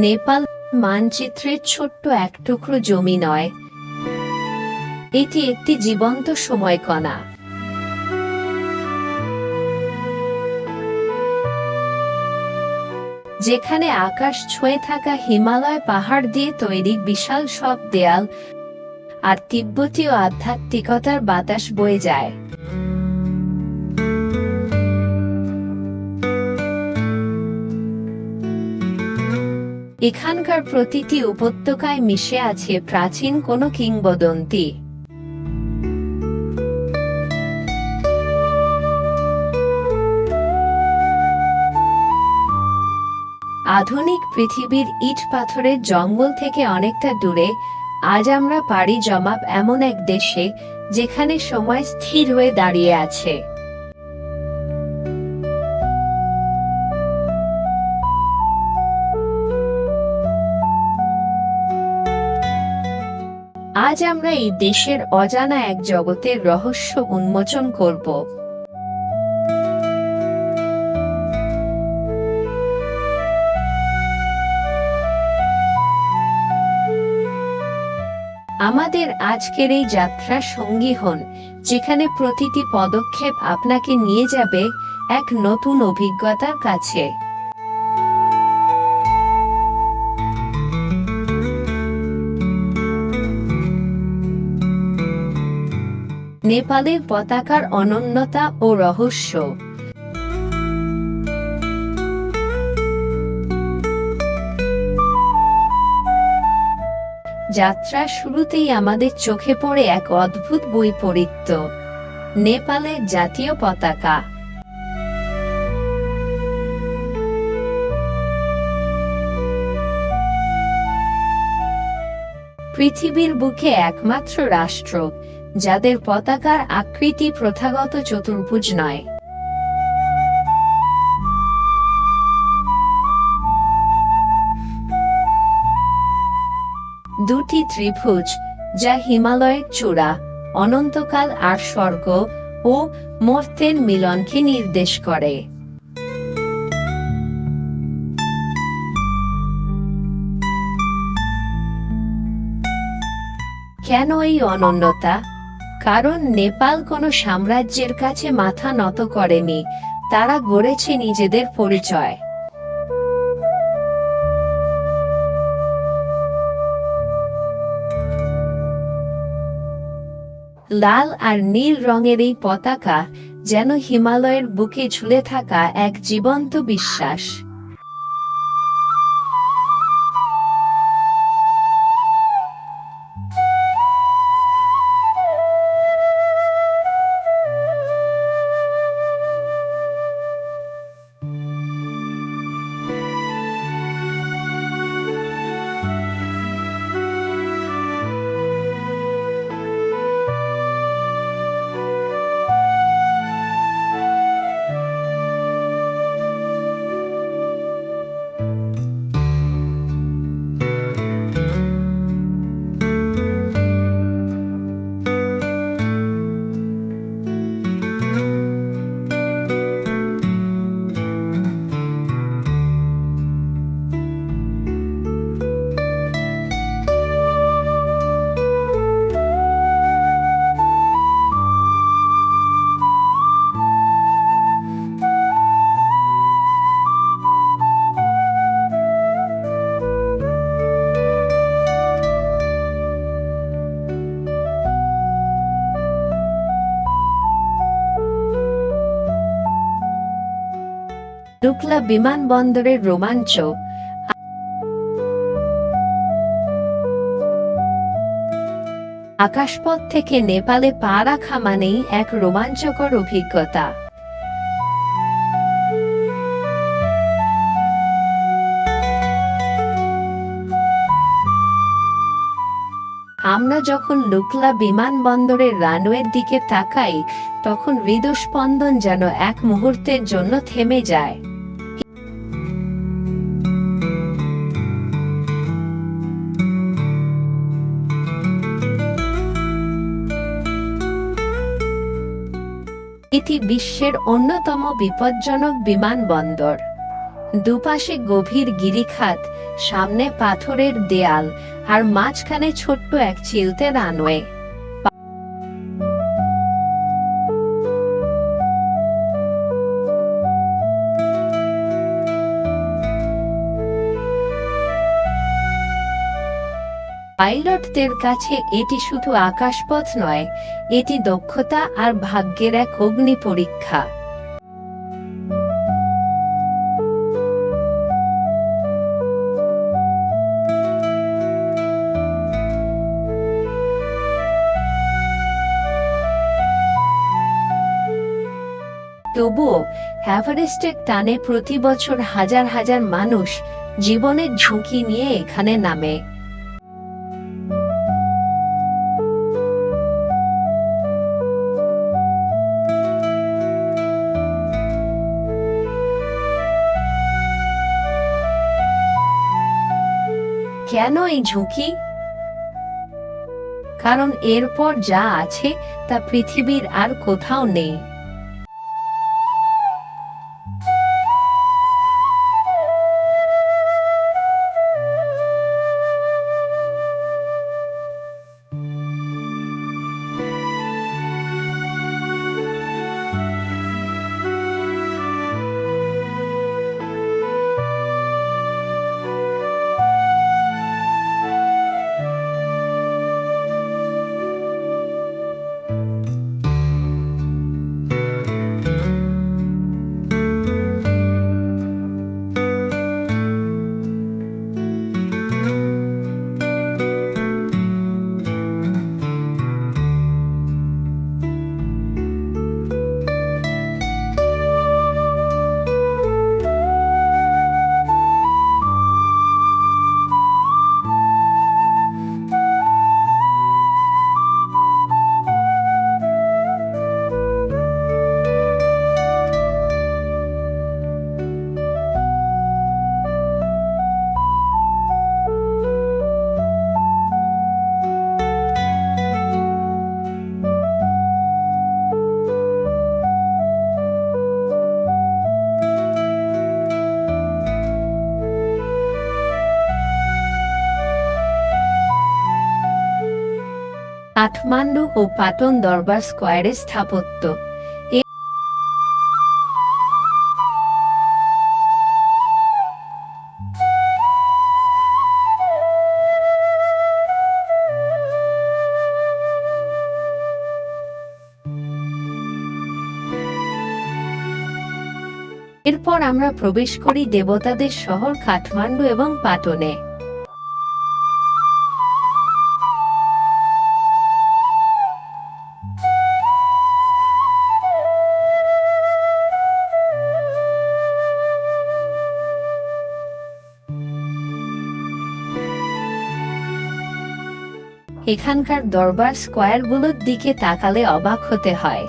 নেপাল মানচিত্রের ছোট্ট এক টুকরো জমি নয়, এটি একটি জীবন্ত সময়কণা। যেখানে আকাশ ছুঁয়ে থাকা হিমালয় পাহাড় দিয়ে তৈরি বিশাল সব দেয়াল আর তিব্বতীয় আধ্যাত্মিকতার বাতাস বয়ে যায়। এখানকার প্রতিটি উপত্যকায় মিশে আছে প্রাচীন কোনো কিংবদন্তি। আধুনিক পৃথিবীর ইট পাথরের জঙ্গল থেকে অনেকটা দূরে আজ আমরা পাড়ি জমাব এমন এক দেশে যেখানে সময় স্থির হয়ে দাঁড়িয়ে আছে। আজ আমরা এই দেশের অজানা এক জগতের রহস্য উন্মোচন করব। আমাদের আজকের এই যাত্রা সঙ্গী হন, যেখানে প্রতিটি পদক্ষেপ আপনাকে নিয়ে যাবে এক নতুন অভিজ্ঞতার কাছে। নেপালের পতাকার অনন্যতা ও রহস্য। যাত্রার শুরুতেই আমাদের চোখে পড়ে এক অদ্ভুত বৈপরীত্য, নেপালের জাতীয় পতাকা। পৃথিবীর বুকে একমাত্র রাষ্ট্র যাদের পতাকার আকৃতি প্রথাগত চতুর্ভুজ নয়। দুটি ত্রিভুজ, যা হিমালয়ের চূড়া, অনন্তকাল আর স্বর্গ ও মর্ত্যের মিলনকে নির্দেশ করে। কেন এই অনন্যতা? কারণ নেপাল কোনো সাম্রাজ্যের কাছে মাথা নত করেনি, তারা গড়েছে নিজেদের পরিচয়। লাল আর নীল রঙের এই পতাকা যেন হিমালয়ের বুকে ঝুলে থাকা এক জীবন্ত বিশ্বাস। ডুকলা বিমানবন্দরের রোমাঞ্চ। আকাশপথ থেকে নেপালে পা রাখা মানেই এক রোমাঞ্চকর অভিজ্ঞতা। আমরা যখন ডুকলা বিমানবন্দরের রানওয়ের দিকে তাকাই, তখন হৃদস্পন্দন যেন এক মুহূর্তের জন্য থেমে যায়। এটি বিশ্বের অন্যতম বিপজ্জনক বিমানবন্দর। দুপাশে গভীর গিরিখাত, সামনে পাথরের দেয়াল আর মাঝখানে ছোট্ট এক চিলতে রানওয়ে। পাইলটদের কাছে এটি শুধু আকাশপথ নয়, এটি দক্ষতা আর ভাগ্যের এক অগ্নি পরীক্ষা। তবুও এভারেস্টের টানে প্রতি বছর হাজার হাজার মানুষ জীবনের ঝুঁকি নিয়ে এখানে নামে। কেন এই ঝুঁকি? কারণ এরপর যা আছে তা পৃথিবীর আর কোথাও নেই। কাঠমান্ডু ও পাটন দরবার স্কয়ারের স্থাপত্য। এরপর আমরা প্রবেশ করি দেবতাদের শহর কাঠমান্ডু এবং পাটনে। এখানকার দরবার স্কয়ারগুলোর দিকে তাকালে অবাক হতে হয়।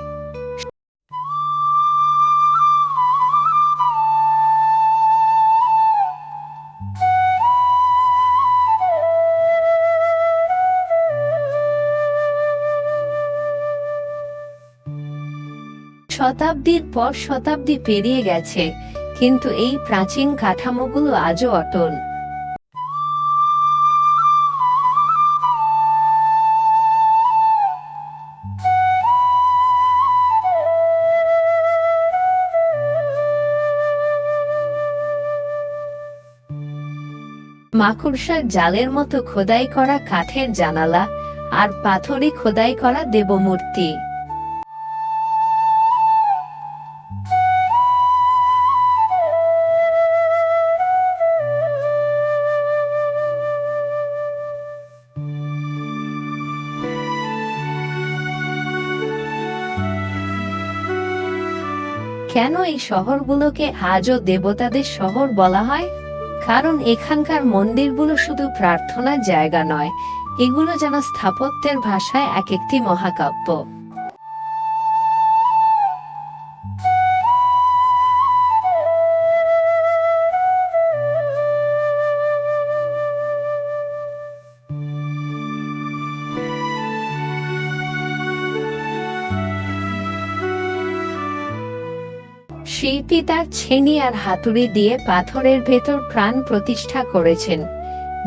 শতাব্দীর পর শতাব্দী পেরিয়ে গেছে, কিন্তু এই প্রাচীন কাঠামোগুলো আজও অটল। মাকড়সার জালের মতো খোদাই করা কাঠের জানালা আর পাথরে খোদাই করা দেবমূর্তি। কেন এই শহরগুলোকে আজও দেবতাদের শহর বলা হয়? কারণ এখানকার মন্দিরগুলো শুধু প্রার্থনার জায়গা নয়, এগুলো যেন স্থাপত্যের ভাষায় এক একটি মহাকাব্য। শিল্পী তার ছেনি আর হাতুড়ি দিয়ে পাথরের ভেতর প্রাণ প্রতিষ্ঠা করেছেন,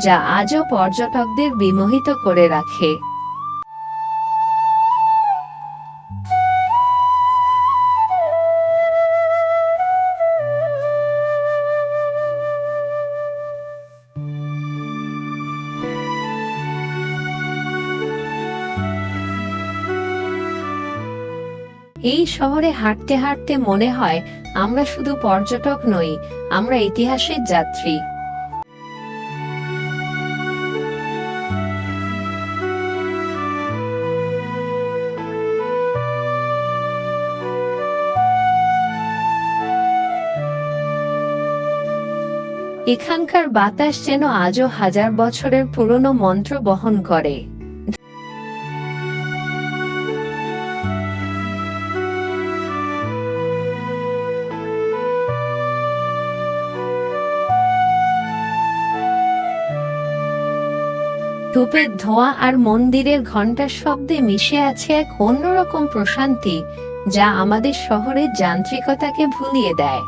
যা আজও পর্যটকদের বিমোহিত করে রাখে। এই শহরে হাঁটতে হাঁটতে মনে হয় আমরা শুধু পর্যটক নই, আমরা ইতিহাসের যাত্রী। এখানকার বাতাস যেন আজও হাজার বছরের পুরনো মন্ত্র বহন করে। ধূপের ধোঁয়া আর মন্দিরের ঘণ্টার শব্দে মিশে আছে এক অন্যরকম প্রশান্তি, যা আমাদের শহরের যান্ত্রিকতাকে ভুলিয়ে দেয়।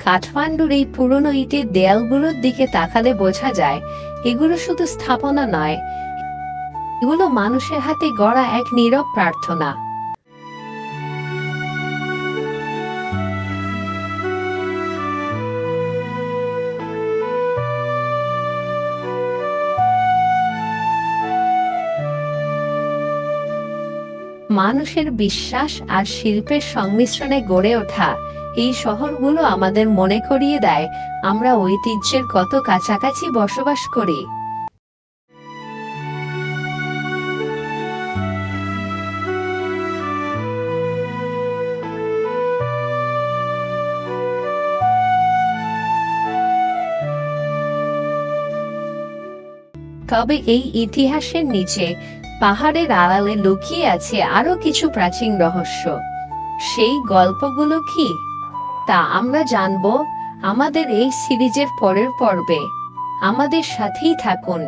কাঠমান্ডুর এই পুরনো ইটের দেয়ালগুলোর দিকে তাকালে বোঝা যায় এগুলো শুধু স্থাপনা নয়, এগুলো মানুষের হাতে গড়া এক নীরব প্রার্থনা। মানুষের বিশ্বাস আর শিল্পের সংমিশ্রণে গড়ে ওঠা এই শহরগুলো আমাদের মনে করিয়ে দেয় আমরা ঐতিহ্যের কত কাছাকাছি বসবাস করি। তবে এই ইতিহাসের নিচে পাহাড়ের আড়ালে লুকিয়ে আছে আরো কিছু প্রাচীন রহস্য। সেই গল্পগুলো কি, তা আমরা জানবো আমাদের এই সিরিজের পরের পর্বে। আমাদের সাথেই থাকুন।